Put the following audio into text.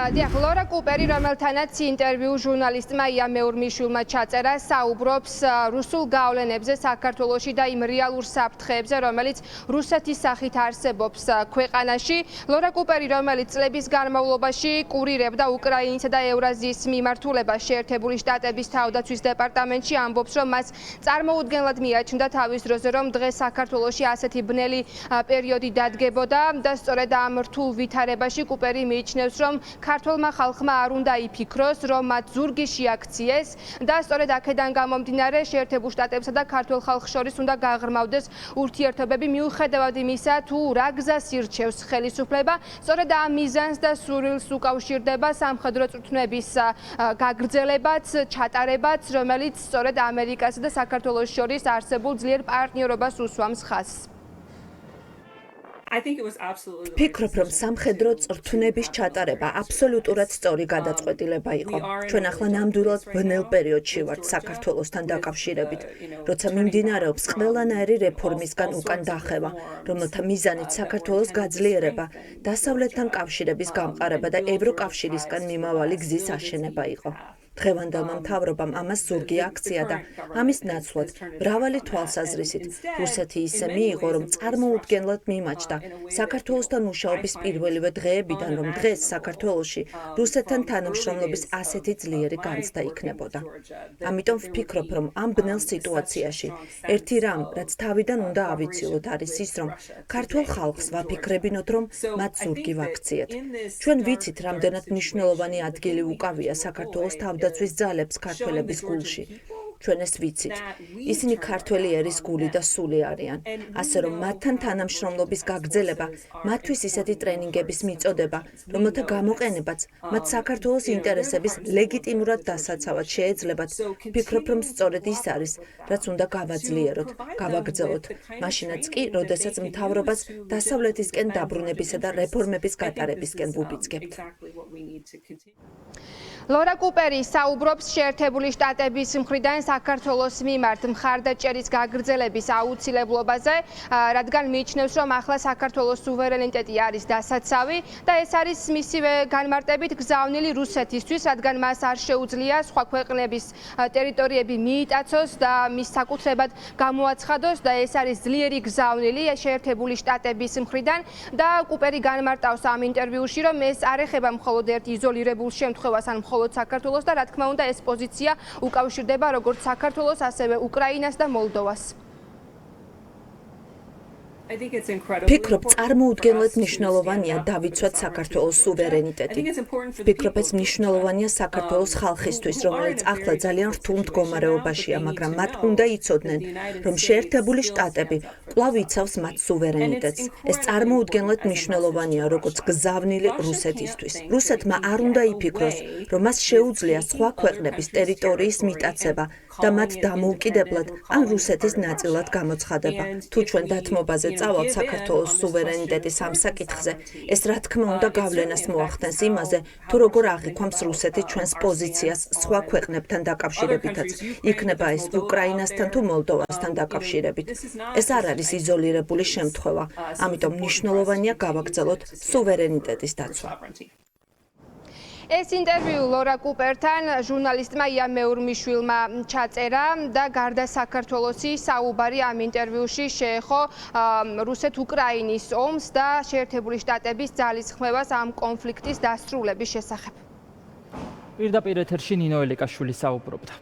დიახ, ლორა კუპერი, რომელთანაც ინტერვიუ ჟურნალისტმა იამ მეურმიშვილმა ჩაწერა, საუბრობს რუსულ გავლენებზე საქართველოში და იმ რეალურ საფრთხეებზე, რომელიც რუსეთის სახით არსებობს ქვეყანაში. ლორა კუპერი, რომელიც წლების განმავლობაში კურირებდა უკრაინისა და ევრაზიის მიმართულებას შეერთებული შტატების თავდაცვის დეპარტამენტში, ამბობს, რომ მას წარმოუდგენლად მიაჩნდა თავის დროზე, რომ დღეს საქართველოში ასეთი ბნელი პერიოდი დადგებოდა და სწორედ ამ რთულ ვითარებაში კუპერი მიიჩნევს, რომ ქართველმა ხალხმა არ უნდა იფიქროს, რომ მათ ზურგი შეაქციეს და სწორედ აქედან გამომდინარე შეერთებულ შტატებსა და ქართულ ხალხს შორის უნდა გაღრმავდეს ურთიერთობები მიუხედავად იმისა, თუ რა გზას ირჩევს ხელისუფლება. სწორედ ამ მიზანს და სურვილს უკავშირდება სამხედრო წვრთნების გაგრძელებაც, ჩატარებაც, რომელიც სწორედ ამერიკასა და საქართველოს შორის არსებულ ძლიერ პარტნიორობას უსვამს ხაზს. ვფიქრობ, რომ სამხედრო წვრთნების ჩატარება აბსოლუტურად სწორი გადაწყვეტილება იყო. ჩვენ ახლა ნამდვილად ბნელ პერიოდში ვართ საქართველოსთან დაკავშირებით, როცა მიმდინარეობს ყველანაირი რეფორმისგან უკან დახევა, რომელთა მიზანით საქართველოს გაძლიერება, დასავლეთთან კავშირების გამყარება და ევროკავშირისგან მიმავალი გზის აშენება იყო. დღევანდელმა მთავრობამ ამას ზურგი აქცია და ამის ნაცვლად მრავალი თვალსაზრისით რუსეთი ისე მიიღო, რომ წარმოუდგენლად მიმაჩნდა საქართველოსთან მუშაობის პირველივე დღეებიდან, რომ დღეს საქართველოში რუსეთთან თანამშრომლობის ასეთი ძლიერი განცდა იქნებოდა. ამიტომ ვფიქრობ, რომ ამ ბნელ სიტუაციაში ერთი რამ, რაც თავიდან უნდა ავიცილოთ, არის ის, რომ ქართულ ხალხს ვაფიქრებინოთ, რომ მათ ზურგი ვაქციეთ. ჩვენ ვიცით, რამდენად მნიშვნელოვანი ადგილი უკავია საქართველოს თავდაცვის ძალებს ქართველების გულში. ჩვენ ეს ვიცით. ისინი ქართველი ერის გული და სული არიან. ასე რომ მათთან თანამშრომლობის გაგრძელება, მათთვის ისეთი ტრენინგების მიწოდება, რომელთა გამოყენებაც მათ საქართველოს ინტერესების ლეგიტიმურად დასაცავად შეეძლებათ, ვფიქრობ, რომ სწორედ ის არის, რაც უნდა გავაძლიეროთ, გავაგრძელოთ. მაშინაც კი, როდესაც მთავრობას დასავლეთისკენ დაბრუნებისა და რეფორმების გატარებისკენ ვუბიძგებთ. ლორა კუპერი საუბრობს შეერთებული შტატების მხრიდან საქართველოს მიმართ მხარდაჭერის გაგრძელების აუცილებლობაზე, რადგან მიიჩნევს, რომ ახლა საქართველოს სუვერენიტეტი არის დასაცავი და ეს არის მისივე განმარტებით გზავნილი რუსეთისთვის, რადგან მას არ შეუძლია სხვა ქვეყნების ტერიტორიები მიიტაცოს და მის საკუთრებად გამოაცხადოს და ეს არის ძლიერი გზავნილი შეერთებული შტატების მხრიდან და კუპერი განმარტავს ამ ინტერვიუში, რომ ეს არ ეხება მხოლოდ ერთ იზოლირებულ შემთხვევას ან მხოლოდ საქართველოს და რა თქმა უნდა ეს პოზიცია უკავშირდება როგორც საქართველოს, ასევე უკრაინას და მოლდოვას. ვფიქრობ, წარმოუდგენლად მნიშვნელოვანია დავიცვათ საქართველოს სუვერენიტეტი. ვფიქრობ, ეს მნიშვნელოვანია საქართველოს ხალხისთვის, რომელიც ახლა ძალიან რთულ მდგომარეობაშია, მაგრამ მათ უნდა იცოდნენ, რომ შეერთებული შტატები კვლავ იცავს მათ სუვერენიტეტს. ეს წარმოუდგენლად მნიშვნელოვანია როგორც გზავნილი რუსეთისთვის. რუსეთმა არ უნდა იფიქროს, რომ მას შეუძლია სხვა ქვეყნების ტერიტორიის მიტაცება და მათ დამოუკიდებლად ან რუსეთის ნაწილად გამოცხადება. თუ ჩვენ დათმობაზე წავალთ საქართველოს სუვერენიტეტის ამ საკითხზე, ეს რა თქმა უნდა გავლენას მოახდენს იმაზე, თუ როგორ აღიქვამს რუსეთი ჩვენს პოზიციას სხვა ქვეყნებთან დაკავშირებითაც, იქნება ეს უკრაინასთან თუ მოლდოვასთან დაკავშირებით. ეს არ არის იზოლირებული შემთხვევა, ამიტომ მნიშვნელოვანია გავაგრძელოთ სუვერენიტეტის დაცვა. ეს ინტერვიუ ლორა კუპერთან ჟურნალისტმა იამ მეურმიშვილმა ჩაწერა და გარდა საქართველოსი საუბარი ამ ინტერვიუში შეეხო რუსეთ-უკრაინის ომს და შეერთებული შტატების ძალისხმევას ამ კონფლიქტის დასრულების შესახებ. პირდაპირ ეთერში ნინო ელიკაშვილი საუბრობდა.